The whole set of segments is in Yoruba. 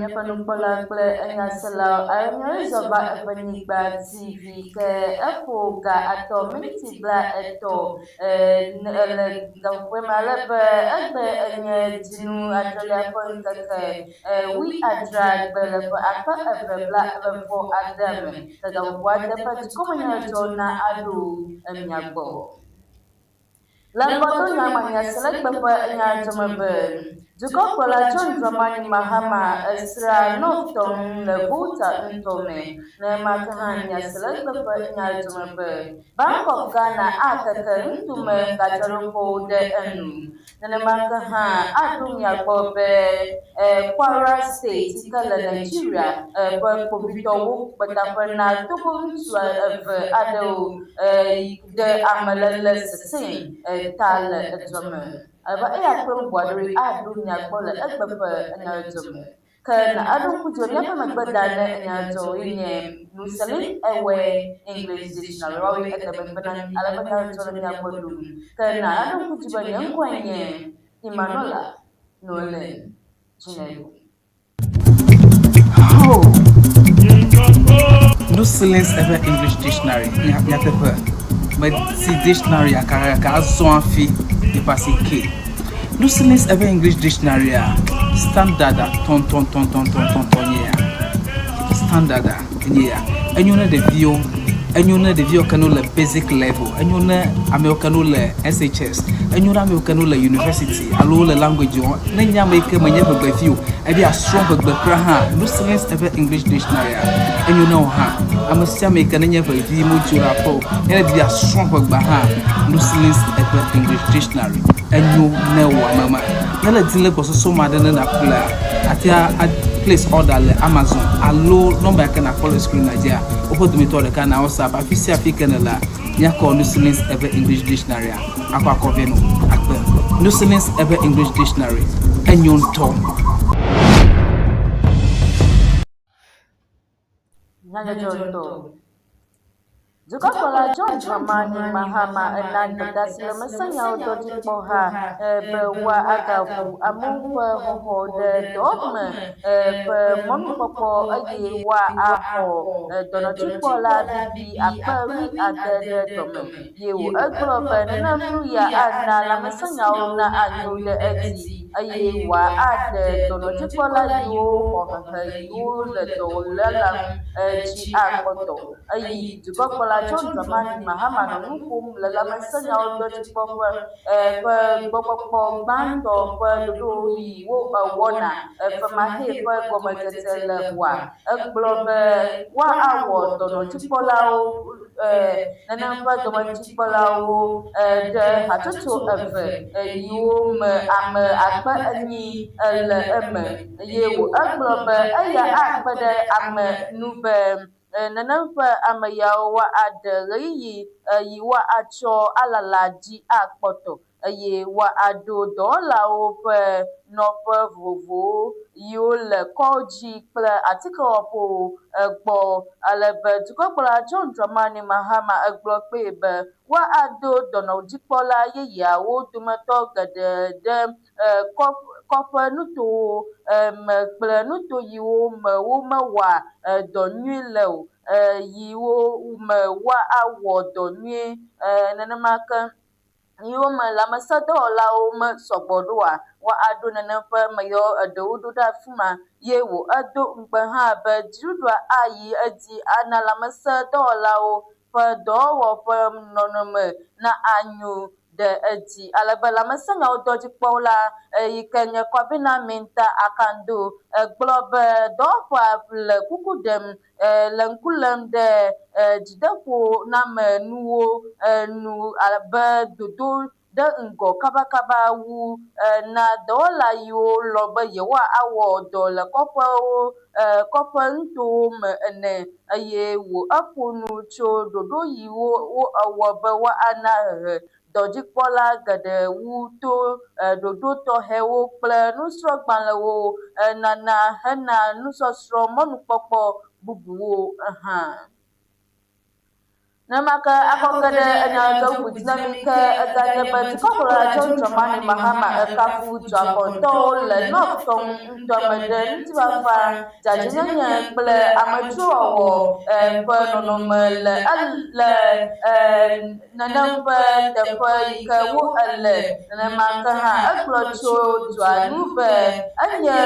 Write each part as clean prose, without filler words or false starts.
Nyapanupola Anyasala, Aranyozoba Epanigba TV, Epoga Ato, Minity Bla Eto, Gawemalaba, Egbe Dinu Adolia Pointaka, we are drag Belapa Apa Ebla for Adam, the Wanda Patukomana Jona Adu, Nyabo. Lambato Yamania select before Nyajamaburn. Dukopola John Dramani Mahama Esra Nocton Lebuta Ntome Nemakahania select before Nyajamaburn. Bank of Ghana Akaka Ntume Gacharopo de Enu. Nemakaha Adumia Bobe Kwara State Kala Nigeria Pobito Batapana Tukun Ado de Amalala Sing Tal Drummer. Aba Airplane Watery Adunia Bola Egbepa Anarjum. Can Adu Kujonia Magbadana Anarjo in Nusalit away English dictionary, Roy at the Benan Alabama Jonia Bodum. Can Adu Kujiban Quanye Imanola Nolan Chinedu. Oh, no silence ever English dictionary. Nyatepa. But see dictionary akara so afi di passé K. No silence ever English dictionary standard ton yeah. Standard yeah. And you know the view. And you know the view canola basic level. And you know Americanola SHS. And you know Americanola University. Alola language. Then you make a maneuver by few. And be a strong but craha. No silence ever English dictionary. And you know her. I'm a Sammy can never be mutual rapport. And be a strong but no silence ever English dictionary. And you know mama. Nella Dilla was so mad than a player. At place order Amazon. Allo number can I follow screen Nigeria. Open me to the can also have a African la. Nyako no silence ever English dictionary. Aqua Coveno. No silence ever English dictionary. And you talk. Nagajondo. Zukakola John Dramani Mahama and Nandasila Masanya Dodi Boha, Bewa Agafu, Amuwa Hoho, the dogma, Monpopo, Ayewa Aho, Donatipola, Bibi, Akari, Agade Domain. You, a global, Namuya, Anna, Lamasanya, Anu, the Eti, Ayewa, Ade, Donatipola, you, or her, you, the Dola, Chi Akoto, Ayi, Zukakola. John Dramani Mahama no kum la masanya odoti pokwa pokwa bando kwa dodo yi wo wona famahe kwa gomatetele wa eglobe wa awo dono tipolao nana kwa domatipolao de hatoto eve yum am akpa ani le yewo eglobe aya akpade am nube nanamfa amayawa adalayi yiwa acho alalaji akpoto ye wa ado dola ope nope vovo yo le koji kple atike opo egbo alebe dukokpola John Dramani Mahama egblɔ kpe be wa ado dɔnɔdzikpɔla yeyeawo dometɔ geɖe ɖe kɔƒe nutowo me kple nuto yiwo me womewɔa dɔ nyui le o yiwo me wa awɔ dɔ nyui nenema ke yiwo me lãmesẽdɔwɔlawo me sɔgbɔ ɖoa wa aɖo nene ƒe meyɔ eɖewo ɖo ɖe afi ma ye wo edo ŋugbe hã be dziɖuɖua ayi edzi ana lãmesẽdɔwɔlawo ƒe dɔwɔwɔ ƒe nɔnɔme na anyo de edzi alebe lãmesẽnyawodɔdzikpɔla yi ke nye Kwabena Mintah Akando gblɔ be dɔwɔƒea le kuku ɖem le ŋku lém ɖe dzideƒo na amenuwo nu abe dodo ɖe ŋgɔ kabakaba wu na dɔwɔla yiwo lɔ be yewoawɔ dɔ le kɔƒe nutowo me ene eye wo eƒo nu tso ɖoɖo yiwo wo ewɔ be woana hehe dɔdzikpɔla geɖe wu to ɖoɖo tɔxɛwo kple nusrɔ̃gbalẽwo nana hena nusɔsrɔ̃ mɔnukpɔkpɔ bubuwo hã. Namaka akokade anyazo butinamika agade batukokora chonchomani mahama akafu jakoto le nokton ntomeden tiwafa jajinyanya ble amachuo penonomele alle nanamba depa ikawu alle namaka ha aklocho jwanube anya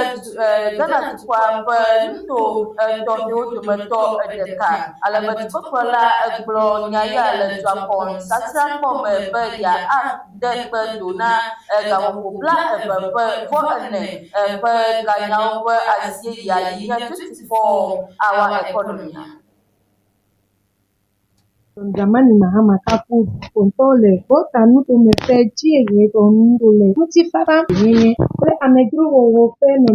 gana tukwa nto ntohyo dumeto edeka alabatukokora aglo nyaya le Japon satra kome be ya a de be dona ga wo bla be vo ene be ga nyawo be asie ya ya 24 hour economy. Dramani Mahama Kapu Kontole Botanu to me fe chie to ndole muti fara yeye pre amedru wo fe no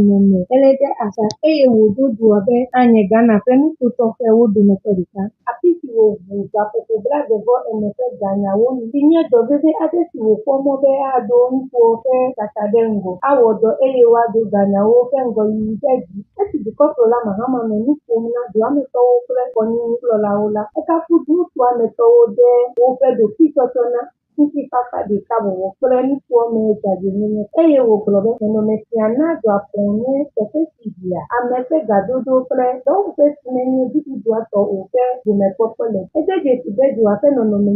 elede asa eye wo do abe anye Ghana fe nu to fe wo do me torika apiki wo bu ga popo bra de vo ene fe Ghana wo tinye do bebe ade si wo fomo be ado nko fe tatadengo awo do eye wa do Ghana wo fe ngo yi teji eti because ola Mahama me nu ko na do ame to wo pre koni lola ola eka fudu metowo de woƒe ɖokuitɔtɔna ŋutifafa ɖeka wɔwɔ kple nukuwɔme dzadzɛnyenye eye wògblɔ be nɔnɔmesia na dzɔakpɔ nye teƒe si dzia ame ƒe gadodo kple dɔwɔƒe si menye ɖiɖiɖoa tɔ o ƒe gomekpɔkpɔ le. Ede dzesi be dzoa ƒe nɔnɔme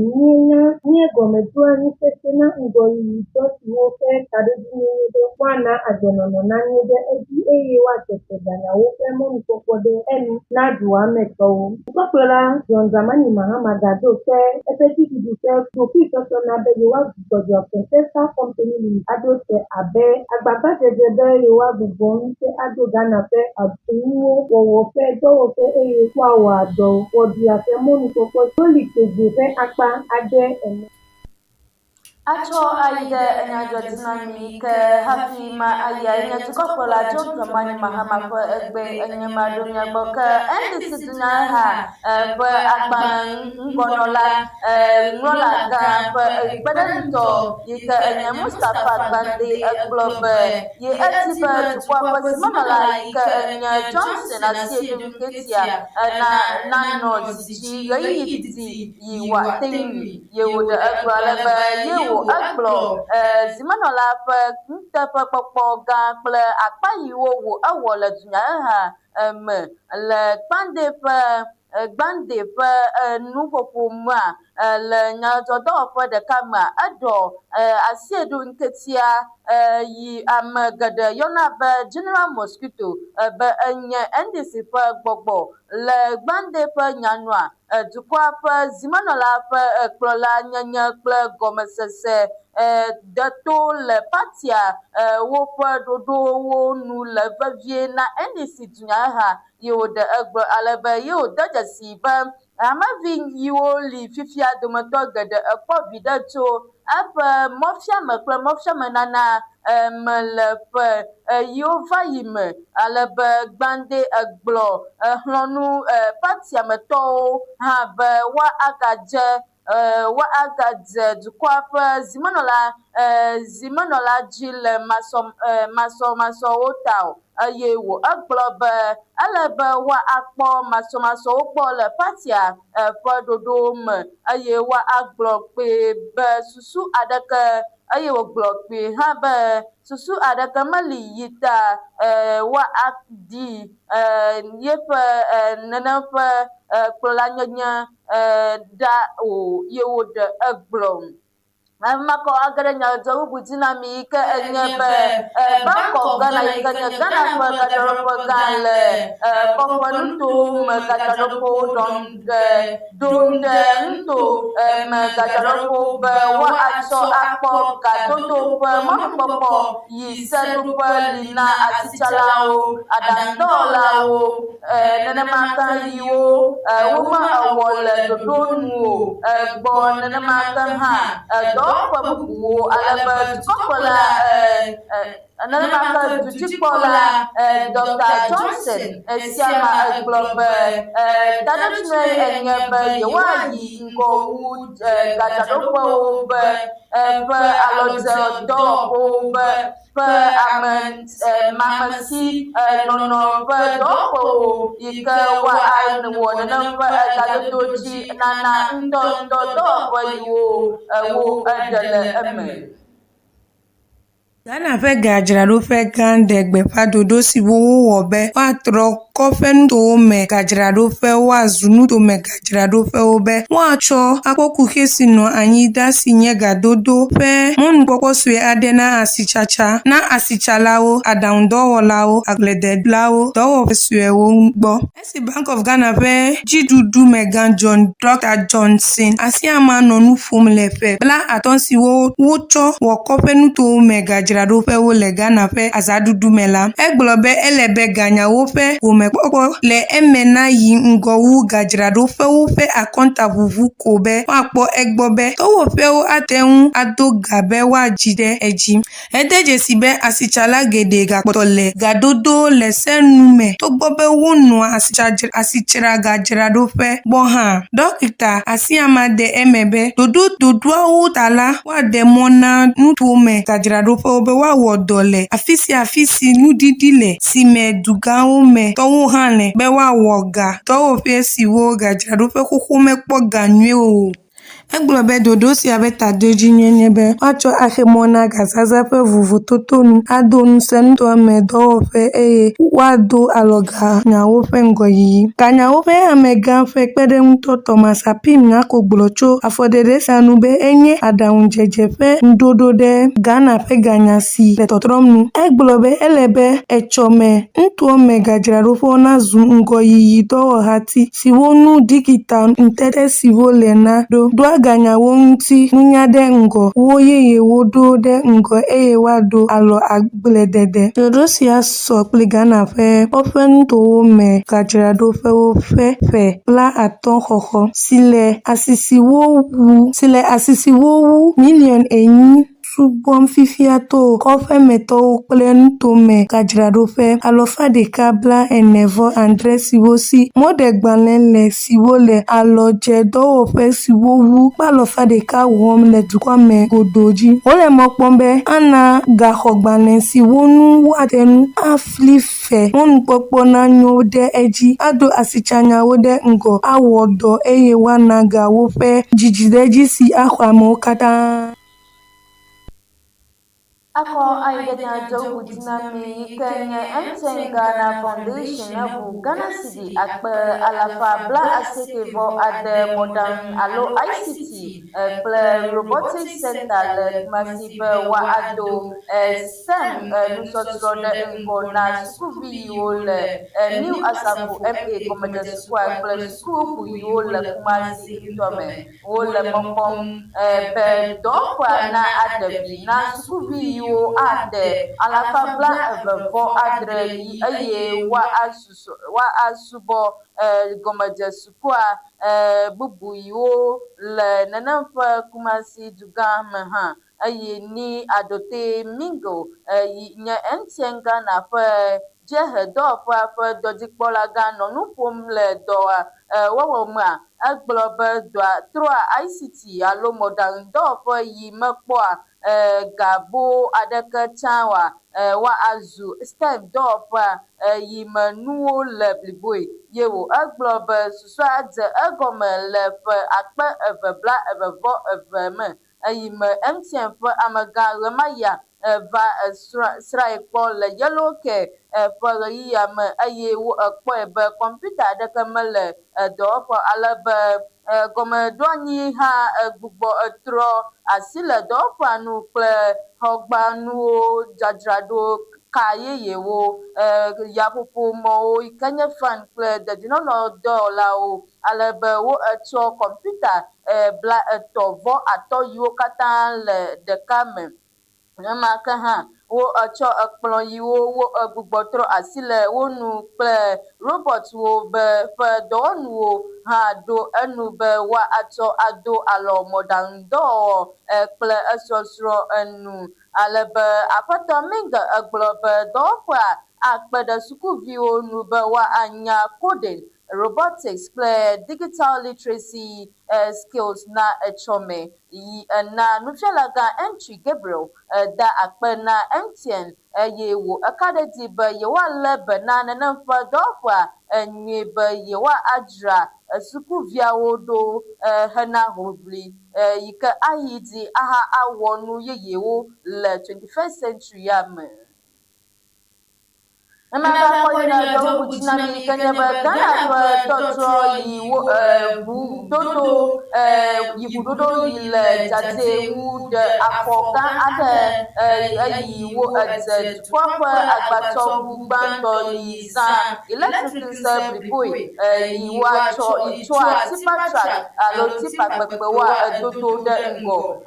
nye gɔmedoa ŋusese na ŋgɔyiyi dɔ siwo ƒe kaɖedzi nyenye ɖe woana agbenɔnɔ nanyi ɖe edzi eye woatete Ghanawo ƒe mɔnukpɔkpɔ ɖe enu na duametɔwo. Dukɔkplɔla John Dramani Mahama gado ƒe eƒe dziɖuɖu ƒe ɖokuitɔtɔ na be yewoagbugbɔ Dzoaƒe Company Limited aɖo te abe agbagbadzedze be yewoagbugbɔ ŋusẽ aɖo Ghana ƒe aɖunuwo wɔwɔ ƒe dɔwɔƒe eye woawɔ adɔ wɔ dua ƒe mɔnukpɔkpɔ tso li tegbe ƒe akpa aɖe ene. Acho aide enyadzɔdzinami ke hafi ma aya enyatukɔkplɔla John Dramani Mahama ƒe egbe enyemaɖonya gbɔ ke NDC dunya ha ƒe agbalẽ ŋgɔnɔla ŋlɔla gã ƒe kpeɖeŋutɔ yi ke enye Mustapha Gbande egblɔ be ye edi be dukɔa ƒe simenɔla yi ke enye Johnson Asiedu Nketia nanɔ zidzi ɣeyiɣi didi yi wòate ŋui ye wòɖe egblɔ ale be ye egblɔ zimenɔla ƒe nuteƒekpɔkpɔ gã kple akpa yiwo ewɔ le dunyaheha me le Gbande ƒe nuƒoƒo mea le nyadzɔdɔwɔƒe ɖeka mea eɖɔ Asiedu Nketia yi ame geɖe yɔna be General Mosquito be enye NDC ƒe gbɔgbɔ le Gbande ƒe nyanua dukɔa ƒe zimenɔla ƒe kplɔla nyenye kple gɔmesese deto le patia woƒe ɖoɖowo nu le vevie na NDC dunyaheha ye wòɖe egblɔ ale be ye wòde dzesi be hamevi yiwo li fifia dometɔ geɖe ekpɔ viɖe tso eƒe mɔfiame kple mɔfiamenana me le ƒe yiwo va yi me ale be Gbande egblɔ xlɔ̃nu patiametɔwo hã be woagadze dukɔa ƒe zimenɔla dzi le masɔmasɔwo ta o eye egblɔ be ele be woakpɔ masɔmasɔwo gbɔ le patia ƒe ɖoɖowo me eye woagblɔ kpee be susu aɖeke eye wògblɔ kpee hã be susu aɖeke meli yi ta woaɖi yeƒe nenem ƒe kplɔla nyenye ɖa o ye wòɖe egblɔ. Makɔ age ɖe nyadzɔdzɔ bubu dzi na mi yi ke enye be Bank of Ghana yi ke nye Ghana ƒe gadzraɖoƒe gã le kɔƒe nuto me gadzraɖoƒewo ɖɔm ɖom ɖe nuto me gadzraɖoƒewo be woatsɔ akpɔ gadodo ƒe mɔnukpɔkpɔ yi seɖoƒe li na asitsalawo, aɖaŋudɔwɔlawo, nenema ke yiwo womewɔ le ɖoɖo nu o gbɔ nenema ke hã dɔwɔƒe bubuwo alebe dukɔkplɔla nenema ke dukɔkplɔla Dr. Johnson Esiama egblɔ be taɖetue enye be yewoayi ŋgɔ wu gadzraɖoƒewo be ƒe alɔdze dɔwɔƒewo be ƒe mamesi nono ƒe dɔwɔƒewo yi ke woawɔ nenem ƒe gadodo dzi nana ŋutɔ dɔwɔƒe yiwo wo eɖe le eme. Ghana ƒe gadzraɖoƒe gã ɖe gbeƒã ɖoɖo si wowɔ be woatrɔ kɔƒe nutowo me gadzraɖoƒe woazu nutome gadzraɖoƒewo be woatsɔ akpɔkuxe si nɔ anyi ɖa si nye gadodo ƒe mɔnukpɔkpɔ sue aɖe na asitsatsa na asitsalawo, aɖaŋudɔwɔlawo, agbledelawo, dɔwɔƒe suewo gbɔ. Esi Bank of Ghana ƒe dziɖuɖumegã Dr. Johnson Asiama nɔ nu ƒom le ƒe 50 siwo wotsɔ wɔ kɔƒe nutowo me gadzraɖoƒewo le Ghana ƒe azaɖuɖu me la, egblɔ be ele be ganyawo ƒe gomekpɔkpɔ le eme na yi ŋgɔ wu gadzraɖoƒewo ƒe akɔnta ʋuʋu ko be woakpɔ egbɔ be dɔwɔƒewo ate ŋu ado ga be woadzi ɖe edzi. Ede dzesi be asitsala geɖe gakpɔtɔ le gadodo le senu me togbɔ be wonɔa asitsragadzraɖoƒe gbɔ hã. Dɔkita Asiama de eme be ɖoɖoawo ta la, woaɖe mɔ na nutuwo gadzraɖoƒewo be woawɔ dɔ le afi sia afi si nuɖiɖi le si me dugãwo me tɔwo hã le be woawɔ ga dɔwɔƒe siwo gadzraɖoƒe xoxo mekpɔ ga nyuie o. Egblɔ be ɖoɖo sia ƒe tadedzo nye be woatsɔ axe mɔ na gazaza ƒe vuvutotonu, ado ŋusẽ nutɔame dɔwɔƒe eye woado alɔ ganyawo ƒe ŋgɔyiyi. Ganyawo ƒe amegã ƒe kpeɖeŋutɔ Thomas Apim Nyako gblɔ tso afɔɖeɖe sia nu be enye aɖaŋudzedze ƒe ŋuɖoɖo ɖe Ghana ƒe ganya si le tɔtrɔm nu. Egblɔ be ele be etsɔme nutoame gadzraɖoƒewo nazu ŋgɔyiyi dɔwɔhati siwo nu digital ŋutete siwo le na ɖoa ganyawo ŋuti nunya ɖe ŋgɔ wo yeyewo ɖo ɖe ŋgɔ eye woaɖo alɔ agbledede. Ɖoɖo sia sɔ kpli Ghana ƒe kɔƒe nutowo me gadzraɖoƒewo ƒe ƒe 50 xɔxɔ si le asisiwo wu miliɔn 8 subɔm fifia to kɔƒemetɔwo kple nutome gadzraɖoƒe 147 siwo si mɔɖegbalẽ le siwo le alɔdze dɔwɔƒe siwo wu 100 wɔm le dukɔa me godoo dzi. Wole mɔ kpɔm be ana gaxɔgbalẽ siwo nu woate ŋu afli fe mɔnukpɔkpɔ nanyo ɖe edzi, ado asitsanyawo ɖe ŋgɔ, awɔ dɔ eye woana gawo ƒe dzidziɖedzi si axɔ amewo katã. Akɔ ayi ɖe nyadzɔɖuɖunami yi ke nye MTN Ghana Foundation heʋu Ghana Cedi akpe 490 mɔɖaŋu alo ICT kple Robotics Center le Kumasi be woado STEM nusɔsrɔ̃ ɖe ŋgɔ na sukuvi yiwo le New Asafo MA gɔmedzɛ sukua kple sukuʋu yiwo le Kumasi ŋutɔ me. Wole mɔ kpɔm be dɔwɔƒea na aɖevi na sukuvi yiwo aɖe 227 eye woasubɔ gɔmedzɛ sukua bubu yiwo le nenem ƒe Kumasi dugã me hã eye ni aɖote Mingo yi nye MTN Ghana ƒe dzehedɔwɔƒea ƒe dɔdzikpɔlagã nɔ nu ƒom le dɔwɔwɔ mea. Egblɔ be trɔa ICT alo mɔɖaŋudɔwɔƒe yi mekpɔa gabo aɖeke tsã woazu STEM dɔwɔƒea yi me nuwo le bliboe ye egblɔ be susua adze egɔme le ƒe 2022 me eyi me MTN ƒe amegã ɣemaya va srae kpɔ le Yellow Care ƒe ɣeyiɣia me eye ekpɔe be kɔmputa aɖeke mele dɔwɔƒe alebe gɔmeɖoanyi hã gbugbɔ trɔ asi le dɔwɔƒea nu kple xɔgbanuwo dzadzraɖo ka yeyewo yaƒoƒomɔwo yi ke nye fan kple dedienɔnɔdɔwɔlawo alebe wo etsɔ kɔmputa 35 yiwo katã le ɖeka me. Nemake hã wo etsɔ ekplɔ yiwo wo gbugbɔ trɔ asi le wo nu kple robɔtwo be ƒe dɔwɔnuwo hã ɖo enu be woatsɔ ado alɔ mɔɖaŋudɔwɔwɔ kple esɔsrɔ̃ enu alebe aƒetɔ Minga egblɔ be dɔwɔƒea akpe ɖe sukuviwo nu be woanya coding robotics digital literacy skills na echome na nufialaga entry Gabriel da akpena MTN yewo akadedi ba yewa lebe na nanamfa dofwa nyebe yewa adra suku viawo do hana hobli yika ahidi aha awonu yeyewo le 21st century yame Amaba koina do kuchinami kanyaba Ghana totro bu dodo yibudodo yile jate wu de afokan ade yiwo ade twakwa agbato bugbanto yizan electric nse boy yiwa cho itwa tipa track alo tipa pepewa dodo de ngo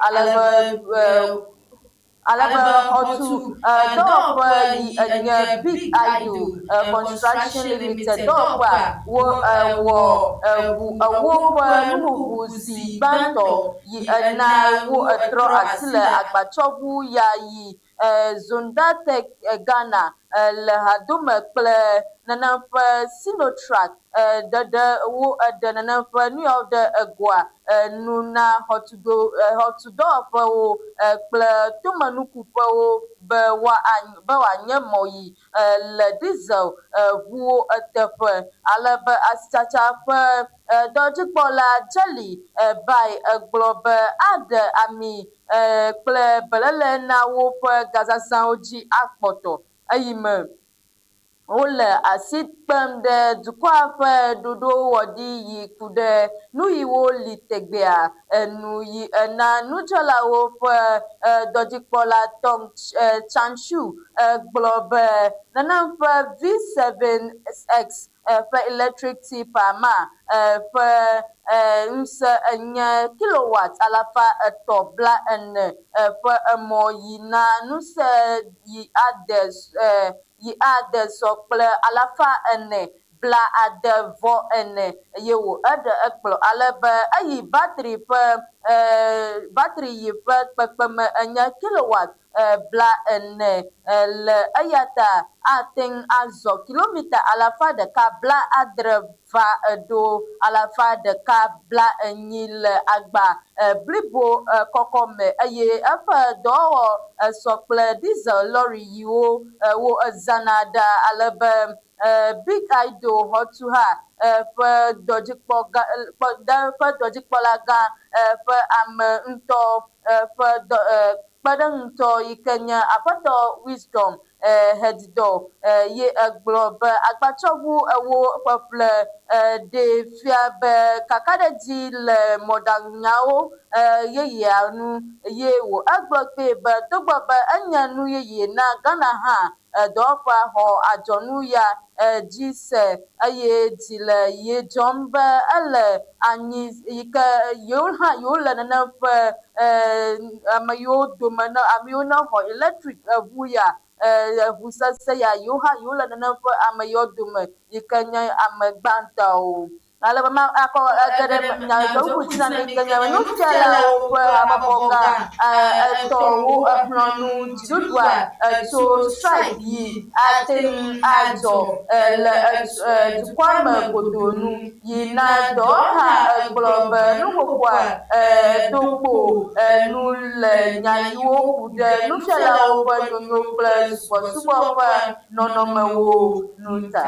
alaba hotu dog yi big idol construction limited dog wo si banto yi na wo tro asile agbachobu ya yi Zondatec Ghana le hadome kple nanamfe Sinotrack de wo de nanamfe New York de egwa nuna hotudo wo kple tomanuku wo be wa nyemoyi le diesel wo teƒe alebe asitsacha ƒe dɔdzikpɔla Jelly by egblɔ be aɖe ami kple belele na woƒe gazazawo dzi akpɔtɔ eyime wole asi kpem ɖe dukɔa ƒe ɖoɖo wɔɖi yi ku ɖe nu yiwo li tegbea enu yi na nudzɔlawo ƒe dɔdzikpɔla Tom Chanshu gblɔ be nanamƒe V7X ƒe electric tipa ma ƒe ŋusẽ enye kilowatt 340 ƒe emɔ yi na ŋusẽ yi ade sɔ kple 440 eye wo eɖe ekplɔ alebe eyi battery yi ƒe kpekpeme enye kilowatt 40 le eya ta ateŋ azɔ kilomita 170 va eɖo 180 le agba blibo kɔkɔme eye eƒe dɔwɔwɔ sɔ kple diesel lorry yiwo wo zana ɖa alebe Big Idol hotu ha ƒe dɔdzikpɔla gã ƒe ame ŋutɔ ƒe kpeɖeŋutɔ yi ke nye aƒetɔ Wisdom Hedidɔ ye egblɔ be agbatsɔŋu ewo ƒeƒle ɖe fia be kakaɖedzi le mɔɖaŋunyawo yeyea nu ye wo egblɔ kpee be togbɔ be enye nu yeye na Ghana hã dɔwɔƒea xɔ adzɔnu ya dzi se eye dzi le ye dzɔm be ele anyi yi ke yewo le nenem ƒe ame yiwo dome ne ame yiwo nexɔ electric ŋu ya ŋu sese ya yewo le nenem ƒe ame yiwo dome yi ke nye ame gbãtɔwo. alebe akɔ geɖe nyadzɔɖoɖo dzi na mi ke nye nufialawo ƒe habɔbɔ gã etɔwo eƒlɔ nu dziɖuɖua tso strike yi ate ŋu adzɔ le dukɔa me godonu yi na dɔwo hã egblɔ be nuƒoƒoa do kpo nu le nya yiwo ku ɖe nufialawo ƒe nyonyo kple subɔsubɔ ƒe nɔnɔmewo nu ta.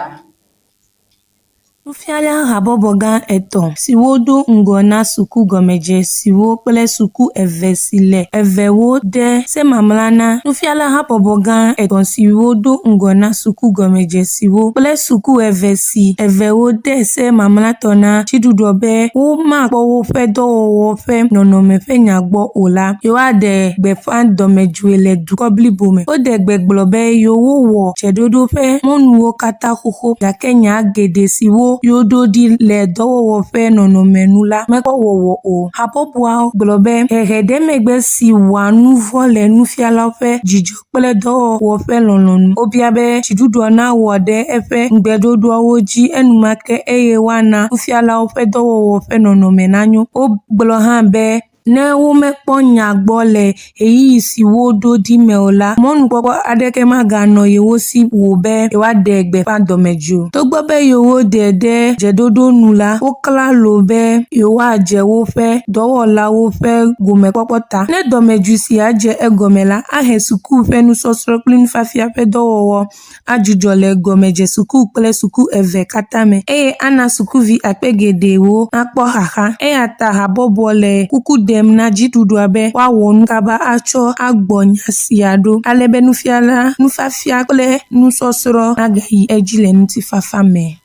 Nufiala habɔbɔ gã etɔ̃ siwo do ŋgɔ na suku gɔmedzesiwo kple suku eve si le evewo de se mamla na nufiala habɔbɔ gã etɔ̃ siwo do ŋgɔ na suku gɔmedzesiwo kple suku eve si evewo de se mamlatɔ na dziɖuɖɔ be womakpɔ woƒe dɔwɔwɔ ƒe nɔnɔme ƒe nya gbɔ o la, yewoaɖe gbeƒã dɔmedzoe le dukɔ blibo me. Wode gbe gblɔ be yewowɔ dzeɖoɖo ƒe mɔnuwo katã xoxo gake nya geɖe siwo yodo ɖi le dɔwɔwɔ ƒe nɔnɔme nu la mekpɔ wɔwɔ o. Habɔbɔa gblɔ be hehe ɖe megbe si wɔa nu vɔ le nufialawo ƒe dzidzɔ kple dɔwɔwɔ ƒe lɔlɔ̃nu. Wobia be dziɖuɖua na wɔ ɖe eƒe ŋugbeɖoɖoawo dzi enumake eye woana nufialawo ƒe dɔwɔwɔ ƒe nɔnɔme nanyo. Wogblɔ hã be ne womekpɔ nya gbɔ le eyi si woɖo ɖi me o la, mɔnukpɔkpɔ aɖeke maganɔ yewo si wò be yewoaɖe gbeƒã dɔmedzoe o. Togbɔ be yewoɖe ɖe dzeɖoɖo nu la, wokla lo be yewoadze woƒe dɔwɔlawo ƒe gomekpɔkpɔ ta. Ne dɔmedzoe sia dze egɔme la, ahe suku ƒe nusɔsrɔ̃ kple nufiafia ƒe dɔwɔwɔ adzudzɔ le gɔmedze suku kple suku eve katã me eye ana sukuvi akpe geɖewo nakpɔ xaxa. Eya ta habɔbɔ le kuku ɖem na dziɖuɖua be woawɔ nu kaba atsɔ agbɔ nya sia ɖo ale be nufiala, nufiafia kple nusɔsrɔ̃ nagayi edzi le ŋutifafa me.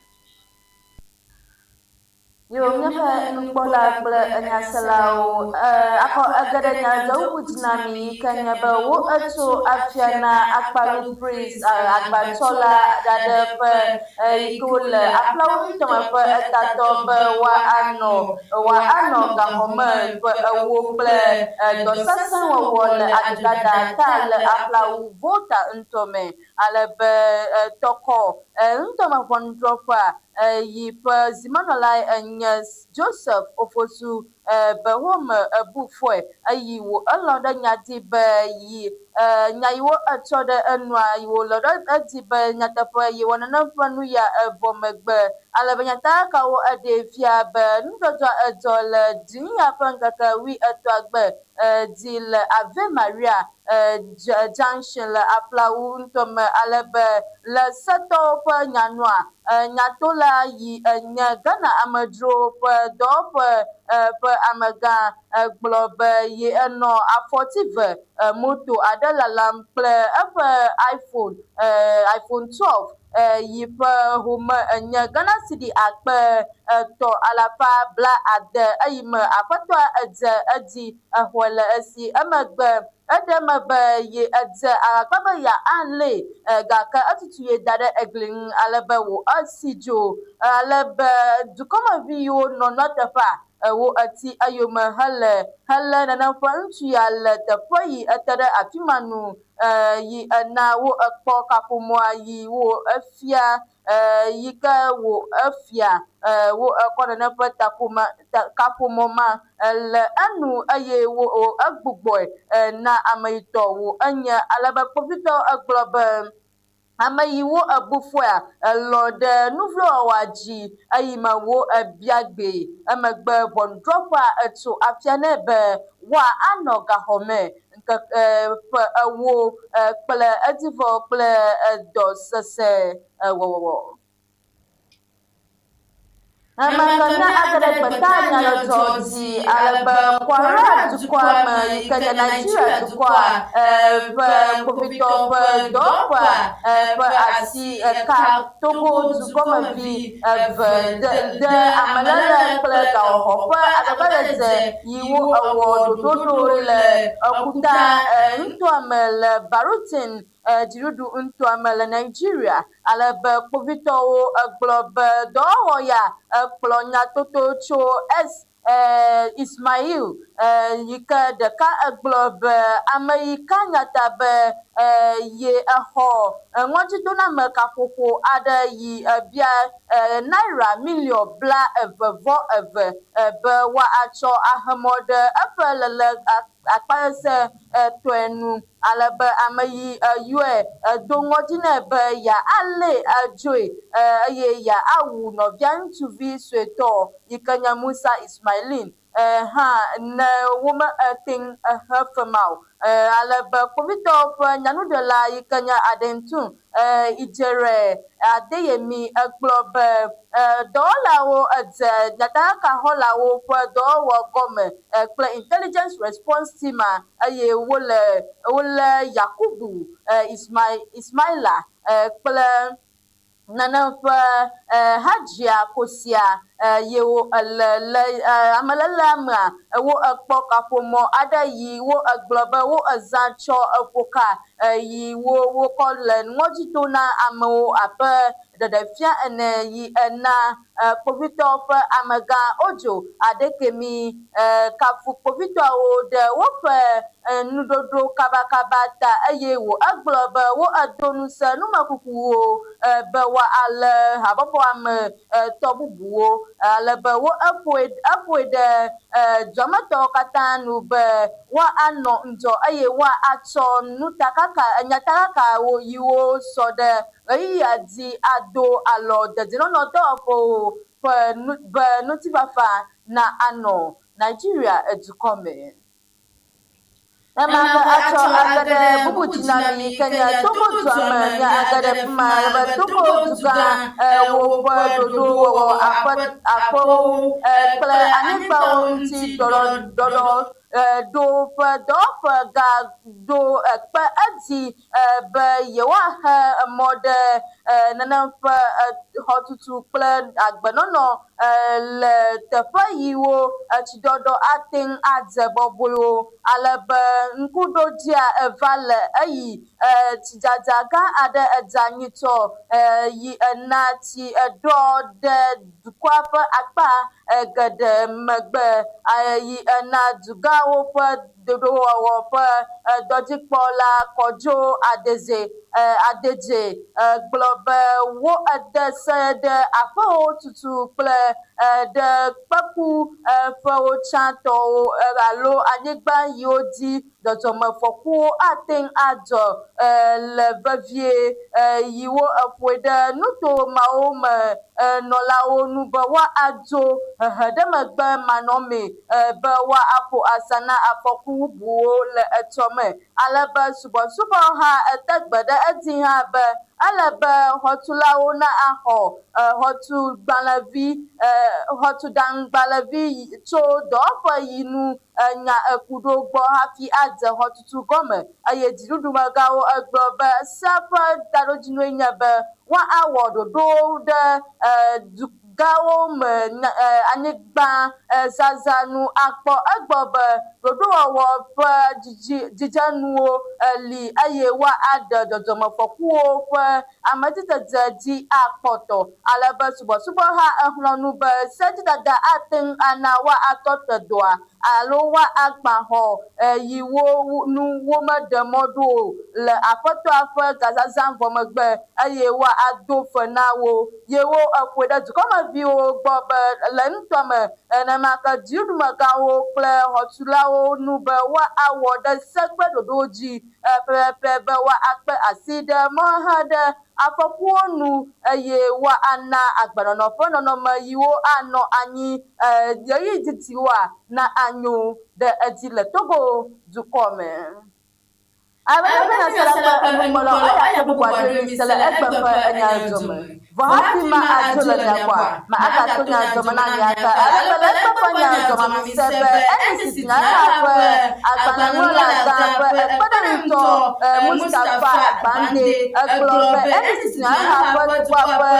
Yo míaƒe nukpɔla kple enyaselawo akɔ egeɖe nyadzɔwu dzinami ke nye be wo etso afia na akpalu prince agbatsɔla aɖe ƒe yi ke wole aƒlawo ŋutɔme ƒe etatɔ be woanɔ gaxɔme ƒe ewo kple dɔ sesẽ wɔwɔ le adegada ta le aƒlawu vota ŋutɔme alebe tɔkɔ ŋutɔme ʋɔnuɖrɔƒea yi ƒe zimenɔlae nye Joseph Ofosu be wome ebu fɔe eye wo elɔ ɖe nya dzi be yi nya yiwo etsɔ ɖe enua yiwo lɔ ɖe edzi be nyateƒe yiwɔ nenem ƒe nu ya evɔ megbe alebe nyateƒekawo eɖe fia be nudzɔdzɔ edzɔ le dinia ƒe ŋkeke 13 gbe dzi le Ave Maria junction le aƒlawu ŋutɔme alebe le setɔwo ƒe nyanua nyatola yi nye Ghana amedzro ƒe dɔwɔƒe ƒe amegã gblɔ be ye enɔ afɔti ve moto aɖe lalam kple eƒe iPhone 12 yi ƒe home enye Ghana cedi akpe 360 eye me aƒetɔa edze edzi exɔe le esi emegbe eɖe me be ye edze akpa be yealée gake etutu ye da ɖe egli ŋu alebe wo esi dzo alebe dukɔmevi yiwo nɔ nua teƒea wo eti eyome helé nenem ƒe ŋutsu ya le teƒe yi ete ɖe afi ma nu yi ena wo ekpɔ kaƒomɔa yi wo efia yi ke wo efia wo ekɔ nenem ƒe kaƒomɔ ma le enu eye wo egbugbɔe na ame yi tɔ wo enye alebe kpovitɔwo egblɔ be ame yiwo ebu fɔea elɔ ɖe nuvlowɔwɔa dzi eye me wo ebia gbee emegbe ʋɔnuɖrɔƒea etso afia nɛ be woanɔ gaxɔme ŋkeke ƒe ewo kple edivɔ kple edɔ sesẽ wɔwɔ. Amagana ageɖe gbeta nyadzɔdzɔ dzi alebe Kwara dukɔa me yi ke nye Nigeria dukɔa ƒe kpovitɔ ƒe dɔwɔƒea ƒe asi ka Togo dukɔmevi eve de amelelẽ kple gawɔxɔƒe agbagbaɖedze yiwo ewɔ ɖoɖoɖo le ekuta ŋutɔa me le Barutin dziɖuɖu ŋutɔa me le Nigeria alebe kpovitɔwo egblɔ be dɔwɔwɔ ya ekplɔ nyatoto tso Ismail yi ke ɖeka egblɔ be ame yi ka nyata be ye exɔ ŋɔdzidoname kaƒoƒo aɖe yi bia naira million 22 be woatsɔ ahemɔ ɖe eƒe lele akpasese tɔe nu alebe ame yi yɔe do ŋɔdzi nɛ be yealée adzoe eye yeawu nɔvia ŋutsuvi suetɔ yi ke nye Musa Ismailin hã ne wome teŋ exe fe ma o alebe kpovitɔwo ƒe nyanuɖela yi ke nye Adentun Ijere Adeyemi egblɔ be dɔwɔlawo edze nyateƒekaxɔlawo ƒe dɔwɔwɔ gɔme kple intelligence response team eye wole Yakubu Ismaila kple nenem ƒe Hadzia Kosia yewo le amelelea mea wo ekpɔ kaƒomɔ aɖe yi wo egblɔ be wo ezã tsɔ eƒo ka yi wo kole ngojito na amewo abe ɖeɖefia ene yi ena kpovitɔ ƒe amegã odzo adekemi kafu kpovitɔwo ɖe woƒe nuɖoɖo kabakaba ta eye wo egblɔ be wo edo ŋusẽ numekukuwo be woalé habɔbɔ ame tɔ bubuwo ale be wo eƒoe ɖe dzɔmetɔwo katã nu be woanɔ ŋdzɔ eye woatsɔ nyatakakawo yiwo sɔ ɖe ɣeyiɣia dzi ado alɔ dedienɔnɔ dɔwɔƒewo be ŋutifafa na anɔ Nigeria edukɔ me. Ema atsɔ ageɖe bubu dzinami ke nye Togo dua me nye ageɖe fima alebe Togo dugã woƒe ɖoɖowɔwɔ aƒewo kple anyigbawo ŋuti ɖɔɖɔ do ƒe dɔwɔƒe gado kpe edzi be yewoahe emɔ ɖe nenem ƒe xɔtutu kple agbenɔnɔ le teƒe yiwo etsidɔdɔ ate ŋu adze bɔbɔewo alebe ŋkuɖodzia eva le eyi tsidzadza gã aɖe edze anyi tsɔ yi ena tsi eɖɔ ɖe dukɔa ƒe akpa geɖe megbe yi ena dugãwo ƒe ɖoɖowɔwɔ ƒe dɔdzikpɔla Kɔdzo Adedze gblɔ be wo ede se ɖe aƒewo tutu kple ɖe kpeku ƒewo tsãtɔwo alo anyigba yiwo dzi dzɔdzɔmefɔkuwo ate ŋu adzɔ le vevie yiwo eƒoe ɖe nuto mawo me nɔlawo nu be woadzo hehe ɖe megbe manɔme be woaƒo asa na afɔku bubuwo le etsɔ me alebe subɔsubɔ hã ete gbe ɖe edzi hã be ele be xɔtulawo na axɔ xɔtuɖaŋugbalẽvi tso dɔwɔƒe yi nu nya ekuɖo gbɔ hafi adze xɔtutu gɔme eye dziɖuɖumegãwo egblɔ be sea ƒe taɖodzinue nye be woawɔ ɖoɖowo ɖe dugãwo me anyigba zazanu akpɔ egbɔ be ɖoɖowɔwɔ ƒe dzidzenuwo li eye woaɖe dzɔdzɔmefɔkuwo ƒe amedzidzedze dzi akpɔtɔ alebe subɔsubɔ hã exlɔ̃ nu be sedzidada ate ŋu ana woatɔ te dɔa alo woagbã xɔ yiwo nu womeɖe mɔ ɖo le aƒetɔa ƒe gazazã vɔ megbe eye woado fe na wo ye wo eƒoe ɖe dukɔmeviwo gbɔ be le nutɔ me nenema ke dziɖuɖumegãwo kple xɔtulawo nu be woawɔ ɖe segbeɖoɖowo dzi pɛpɛpɛ be woakpe asi ɖe mɔhe ɖe afɔkuwo nu eye woana agbenɔnɔ ƒe nɔnɔme yiwo anɔ anyi ɣeyiɣi didiwoa na anyo ɖe edzi le Togo dukɔ me. Enumɔlɔ eya ke bubu aɖe mi se le egbe ƒe enyadzɔme vɔ hafi ma adzo le mia gbɔa ma agato nyadzɔme na mia ta alebe le egbe ƒe nyadzɔme mi se be NCC Nyahã ƒe agbalẽŋlɔla gã ƒe ekpeɖeŋutɔ Mustapha Bande egblɔ be NCC Nyahã ƒe dukɔa ƒe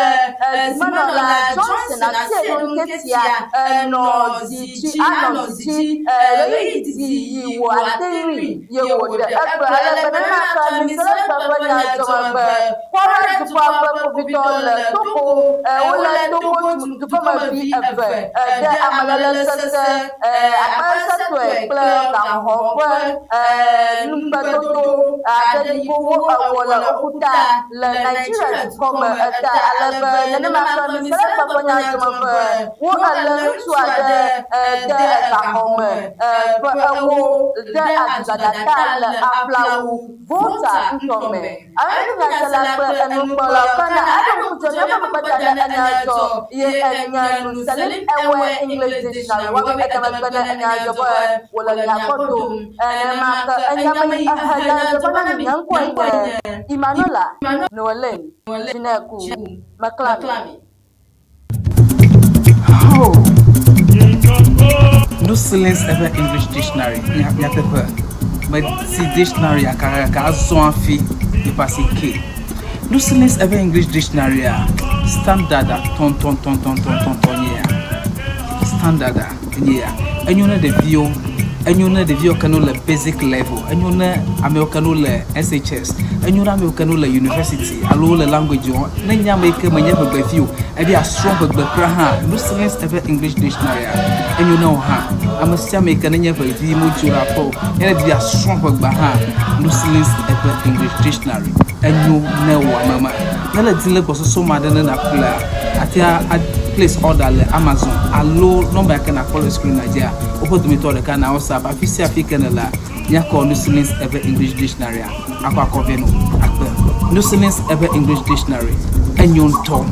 zimenɔla Johnson Asiedu Nketia anɔ zi dzi ɣeyiɣi didi yi wo ate ŋui ye wòɖe egbe alebe nenema ke mi se le egbe ƒe nyadzɔme be kpɔɖe dukɔa ƒe kpovitɔ le Togo wole Togo dukɔmevi eve ɖe amelele sese akpesetɔe kple gaxɔ ƒe nugbedodo aɖe yi wo ewɔ le woƒuta le Nigeria dukɔme eta alebe nenema ke mi se le egbe ƒe nyadzɔme be wo elé ŋutsu aɖe ɖe gaxɔme ƒe ewo ɖe adudzadata le aƒlawu vota ŋutɔme ameɖuɖunyasela kple enukpɔla kana aɖeŋudzɔ nyɔnu kpeta ɖe enyadzɔ ye enye nuseli ewe English dictionary wɔbe edemegbe ɖe enyadzɔ be wòle nyakpɔdo nenema ke enyame ehenyadzɔ be na nye ŋkɔe nye Emmanuela Noelen Jineku Meklami. No silence ever English dictionary. Nyatepe. But see dictionary aka zonfi y passe ke. No silence ever English dictionary standard ton yeah. Standard yeah. And you know the view enyuna de vio kanu le basic level enyuna ame kanu le SHS enyuna ame kanu le university alo le language on na nya make manya be fio e dia strong be kra ha Muslims ever English dictionary enyuna o ha amasia make na nya be di mo jura po e dia strong be ha Muslims ever English dictionary enyu na wa mama na la dile ko so ma de na kula atia place order le Amazon alo number can call screen Nigeria opo to me to the can WhatsApp afisi african la ya call Muslims ever English dictionary akwa akọ veno akpe Muslims ever English dictionary enyon to